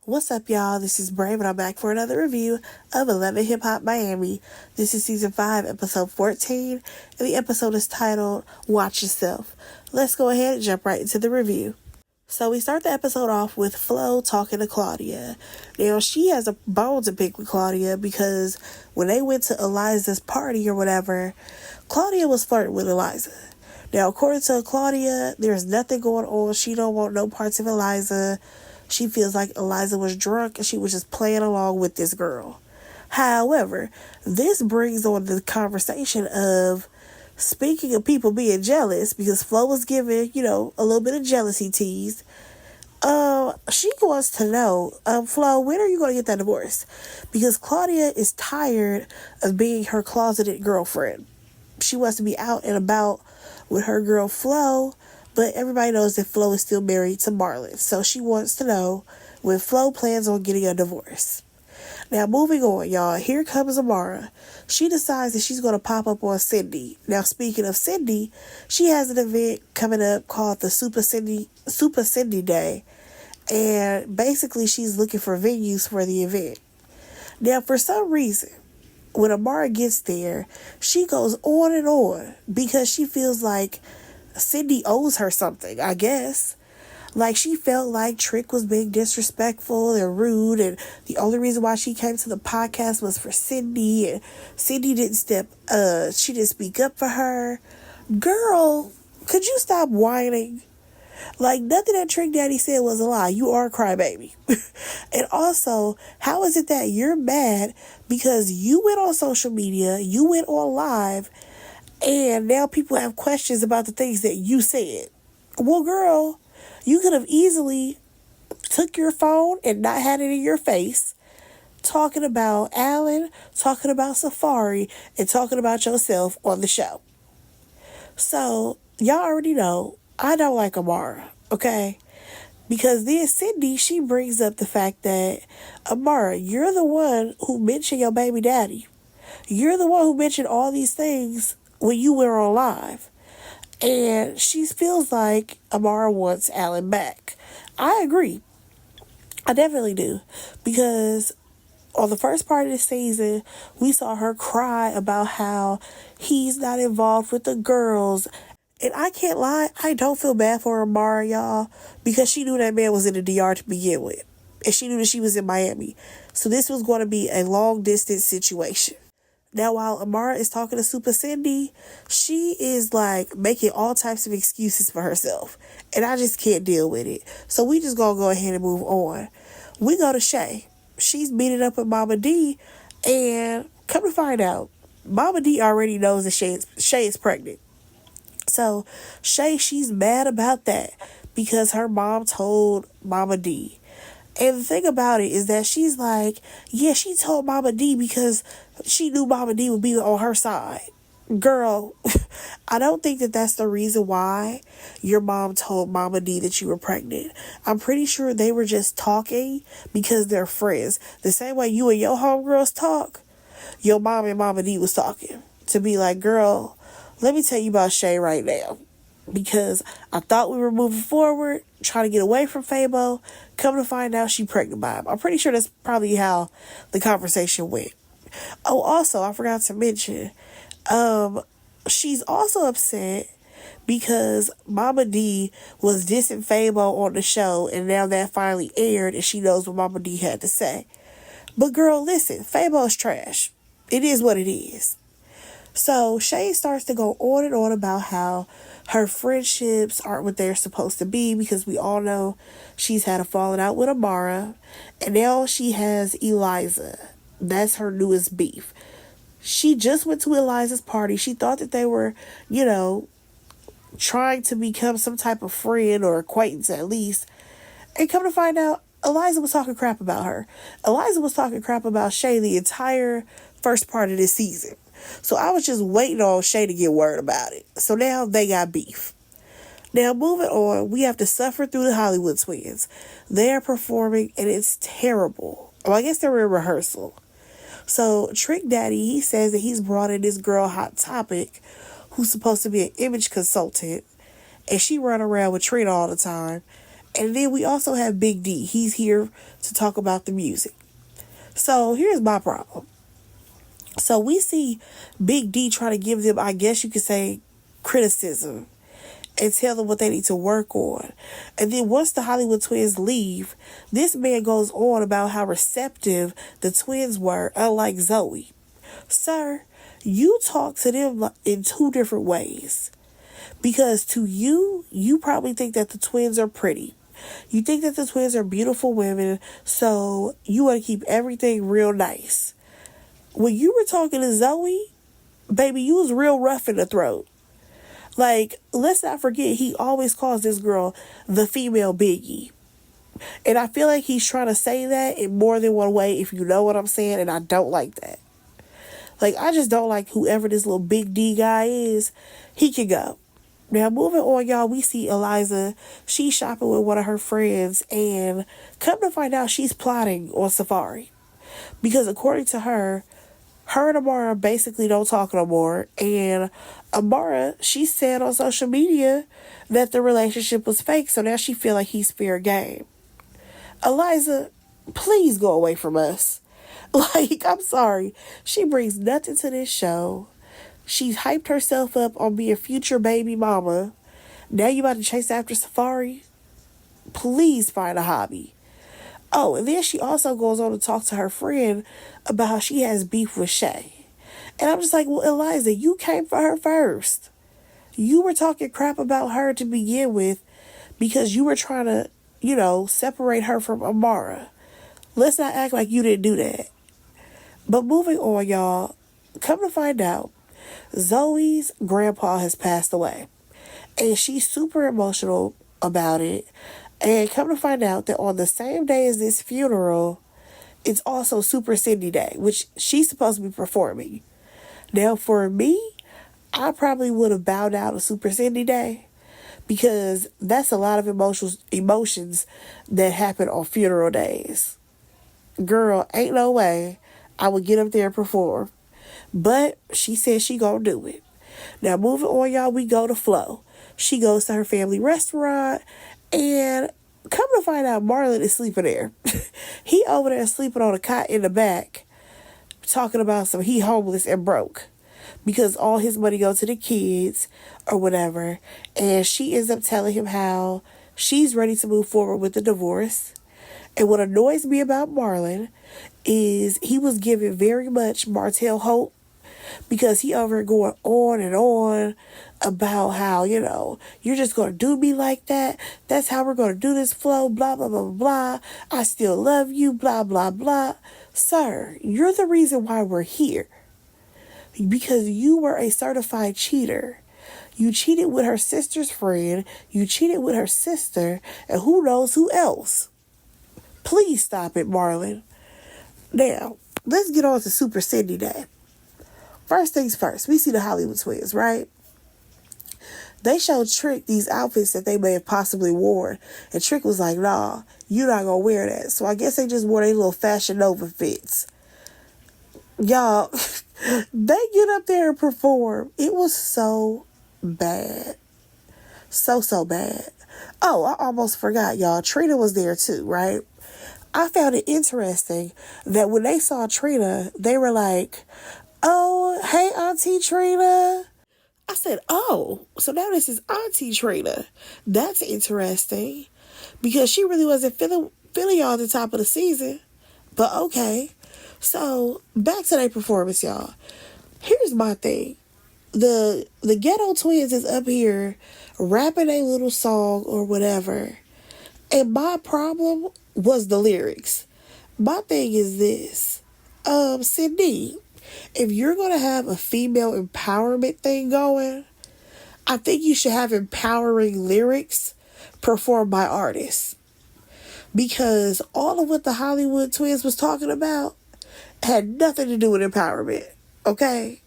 What's up, y'all? This is Brave, and I'm back for another review of 11 Hip Hop Miami. This is season 5, episode 14, and the episode is titled Watch Yourself. Let's go ahead and jump right into the review. So we start the episode off with Flo talking to Claudia. Now, she has a bone to pick with Claudia because when they went to Eliza's party or whatever, Claudia was flirting with Eliza. Now, according to Claudia, there's nothing going on. She don't want no parts of Eliza. She feels like Eliza was drunk and she was just playing along with this girl. However, this brings on the conversation of, speaking of people being jealous, because Flo was giving, a little bit of jealousy tease. She wants to know, Flo, when are you going to get that divorce? Because Claudia is tired of being her closeted girlfriend. She wants to be out and about with her girl Flo, but everybody knows that Flo is still married to Marlin. So she wants to know when Flo plans on getting a divorce. Now, moving on, y'all. Here comes Amara. She decides that she's going to pop up on Sydney. Now, speaking of Sydney, she has an event coming up called the Super Sydney Day. And basically, she's looking for venues for the event. Now, for some reason, when Amara gets there, she goes on and on because she feels like Sydney owes her something, I guess. Like, she felt like Trick was being disrespectful and rude, and the only reason why she came to the podcast was for Sydney, and Sydney she didn't speak up for her. Girl, could you stop whining? Like, nothing that Trick Daddy said was a lie. You are a crybaby. And also, how is it that you're mad because you went on social media, you went on live, and now people have questions about the things that you said? Well, girl, you could have easily took your phone and not had it in your face, talking about Alan, talking about Safari, and talking about yourself on the show. So, y'all already know, I don't like Amara, okay? Because then Sydney, she brings up the fact that, Amara, you're the one who mentioned your baby daddy. You're the one who mentioned all these things when you were on live. And she feels like Amara wants Alan back. I agree. I definitely do. Because on the first part of the season, we saw her cry about how he's not involved with the girls. And I can't lie, I don't feel bad for Amara, y'all, because she knew that man was in the DR to begin with. And she knew that she was in Miami. So this was going to be a long distance situation. Now, while Amara is talking to Super Cindy, she is like making all types of excuses for herself. And I just can't deal with it. So we just gonna go ahead and move on. We go to Shay. She's meeting up with Mama D. And come to find out, Mama D already knows that Shay is pregnant. So Shay, she's mad about that because her mom told Mama D. And the thing about it is that she's like, yeah, she told Mama D because she knew Mama D would be on her side. Girl, I don't think that that's the reason why your mom told Mama D that you were pregnant. I'm pretty sure they were just talking because they're friends. The same way you and your homegirls talk, your mom and Mama D was talking. To be like, girl, let me tell you about Shay right now. Because I thought we were moving forward, trying to get away from Fabo. Come to find out she pregnant by him. I'm pretty sure that's probably how the conversation went. Oh, also, I forgot to mention, she's also upset because Mama D was dissing Fabo on the show, and now that finally aired, and she knows what Mama D had to say. But girl, listen, Fabo's trash. It is what it is. So Shay starts to go on and on about how her friendships aren't what they're supposed to be because we all know she's had a falling out with Amara. And now she has Eliza. That's her newest beef. She just went to Eliza's party. She thought that they were, trying to become some type of friend or acquaintance at least. And come to find out, Eliza was talking crap about her. Eliza was talking crap about Shay the entire first part of this season. So I was just waiting on Shay to get word about it. So now they got beef. Now moving on, we have to suffer through the Hollywood twins. They are performing and it's terrible. Well, I guess they were in rehearsal. So Trick Daddy, he says that he's brought in this girl Hot Topic, who's supposed to be an image consultant, and she run around with Trina all the time. And then we also have Big D. He's here to talk about the music. So here's my problem. So we see Big D try to give them, I guess you could say, criticism and tell them what they need to work on. And then once the Hollywood twins leave, this man goes on about how receptive the twins were, unlike Zoe. Sir, you talk to them in two different ways. Because to you, you probably think that the twins are pretty. You think that the twins are beautiful women, so you want to keep everything real nice. When you were talking to Zoe, baby, you was real rough in the throat. Like, let's not forget, he always calls this girl the female Biggie. And I feel like he's trying to say that in more than one way, if you know what I'm saying, and I don't like that. Like, I just don't like whoever this little Big D guy is. He can go. Now, moving on, y'all, we see Eliza. She's shopping with one of her friends, and come to find out she's plotting on Safari. Because according to her and Amara basically don't talk no more. And Amara, she said on social media that the relationship was fake, so now she feel like he's fair game. Eliza, please go away from us. Like, I'm sorry. She brings nothing to this show. She's hyped herself up on being future baby mama. Now you about to chase after Safari? Please find a hobby. Oh, and then she also goes on to talk to her friend about how she has beef with Shay. And I'm just like, well, Eliza, you came for her first. You were talking crap about her to begin with because you were trying to, separate her from Amara. Let's not act like you didn't do that. But moving on, y'all, come to find out, Zoe's grandpa has passed away. And she's super emotional about it. And come to find out that on the same day as this funeral, it's also Super Cindy Day, which she's supposed to be performing. Now, for me, I probably would have bowed out of Super Cindy Day because that's a lot of emotions that happen on funeral days. Girl, ain't no way I would get up there and perform. But she said she gonna do it. Now, moving on, y'all, we go to Flo. She goes to her family restaurant, and come to find out, Marlin is sleeping there. He over there sleeping on a cot in the back, talking about he homeless and broke because all his money goes to the kids or whatever. And she ends up telling him how she's ready to move forward with the divorce. And what annoys me about Marlin is he was giving very much Martell hope, because he over here going on and on about how, you're just going to do me like that. That's how we're going to do this, Flo, blah, blah, blah, blah. I still love you, blah, blah, blah. Sir, you're the reason why we're here. Because you were a certified cheater. You cheated with her sister's friend. You cheated with her sister. And who knows who else. Please stop it, Marlin. Now, let's get on to Super Cindy Day. First things first, we see the Hollywood twins, right? They showed Trick these outfits that they may have possibly worn. And Trick was like, nah, you're not going to wear that. So I guess they just wore their little Fashion Nova fits. Y'all, they get up there and perform. It was so bad. So bad. Oh, I almost forgot, y'all. Trina was there too, right? I found it interesting that when they saw Trina, they were like, oh, hey, Auntie Trina. I said, oh, so now this is Auntie Trina. That's interesting. Because she really wasn't feeling y'all at the top of the season. But okay. So, back to their performance, y'all. Here's my thing. The Ghetto Twins is up here rapping a little song or whatever. And my problem was the lyrics. My thing is this. Sydney, if you're going to have a female empowerment thing going, I think you should have empowering lyrics performed by artists. Because all of what the Hollywood twins was talking about had nothing to do with empowerment. Okay?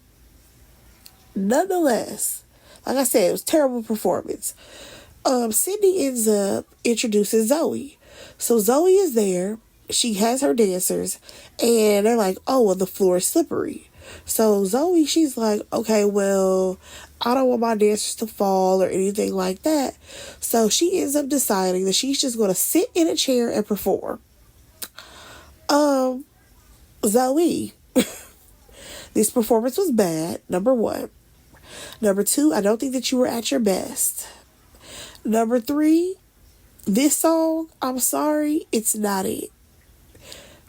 Nonetheless, like I said, it was a terrible performance. Sydney ends up introducing Zoe. So Zoe is there. She has her dancers. And they're like, oh, well, the floor is slippery. So Zoe, she's like, okay, well, I don't want my dancers to fall or anything like that. So she ends up deciding that she's just going to sit in a chair and perform. Zoe, this performance was bad, number one. Number two, I don't think that you were at your best. Number three, this song, I'm sorry, it's not it.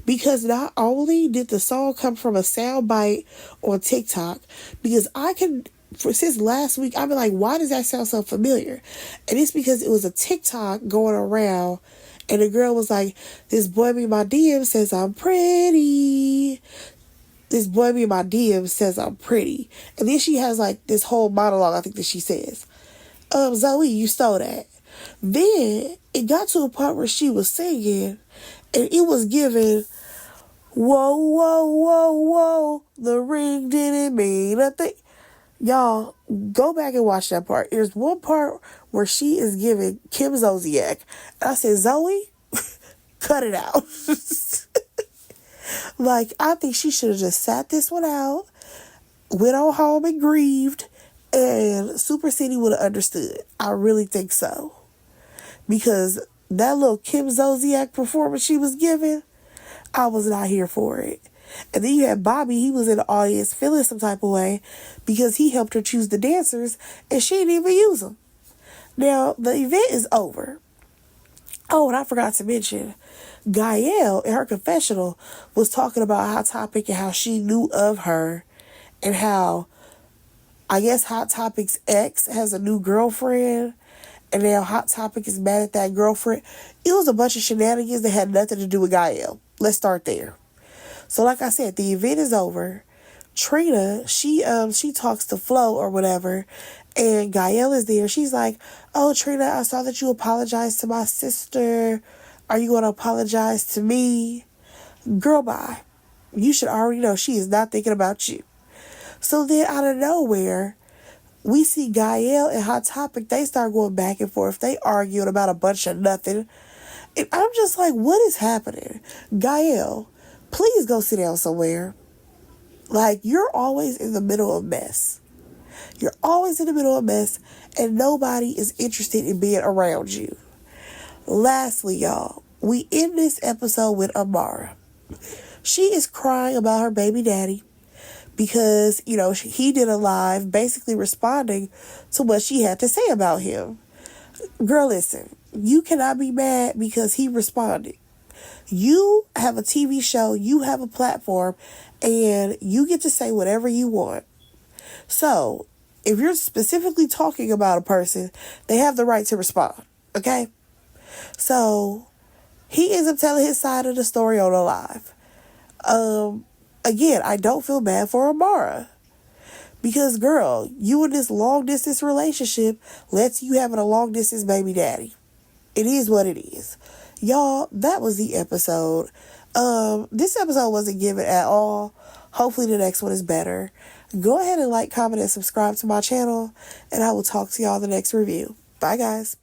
Because not only did the song come from a soundbite on TikTok, because since last week, I've been like, why does that sound so familiar? And it's because it was a TikTok going around, and the girl was like, this boy me in my DM says I'm pretty. This boy me in my DM says I'm pretty. And then she has like this whole monologue, I think, that she says. Zoe, you stole that. Then it got to a part where she was singing, and it was giving, whoa, whoa, whoa, whoa, the ring didn't mean a thing. Y'all, go back and watch that part. There's one part where she is giving Kim Zolciak. And I said, Zoe, cut it out. Like, I think she should have just sat this one out, went on home and grieved, and Super City would have understood. I really think so. Because that little Kim Zolciak performance she was giving, I was not here for it. And then you had Bobby, he was in the audience feeling some type of way because he helped her choose the dancers and she didn't even use them. Now, the event is over. Oh, and I forgot to mention, Gaelle in her confessional was talking about Hot Topic and how she knew of her and how, I guess, Hot Topic's ex has a new girlfriend and now Hot Topic is mad at that girlfriend. It was a bunch of shenanigans that had nothing to do with Gaelle. Let's start there. So like I said, the event is over. Trina, she talks to Flo or whatever, and Gaelle is there. She's like, oh, Trina, I saw that you apologized to my sister. Are you going to apologize to me? Girl, bye. You should already know she is not thinking about you. So then out of nowhere, we see Gaelle and Hot Topic. They start going back and forth. They arguing about a bunch of nothing. And I'm just like, what is happening? Gaelle, please go sit down somewhere. Like, you're always in the middle of mess. You're always in the middle of mess, and nobody is interested in being around you. Lastly, y'all, we end this episode with Amara. She is crying about her baby daddy because, he did a live basically responding to what she had to say about him. Girl, listen, you cannot be mad because he responded. You have a TV show, you have a platform, and you get to say whatever you want. So, if you're specifically talking about a person, they have the right to respond, okay? So, he ends up telling his side of the story on a live. Again, I don't feel bad for Amara. Because, girl, you in this long-distance relationship lets you having a long-distance baby daddy. It is what it is. Y'all, that was the episode. This episode wasn't given at all. Hopefully the next one is better. Go ahead and like, comment, and subscribe to my channel, and I will talk to y'all in the next review. Bye, guys.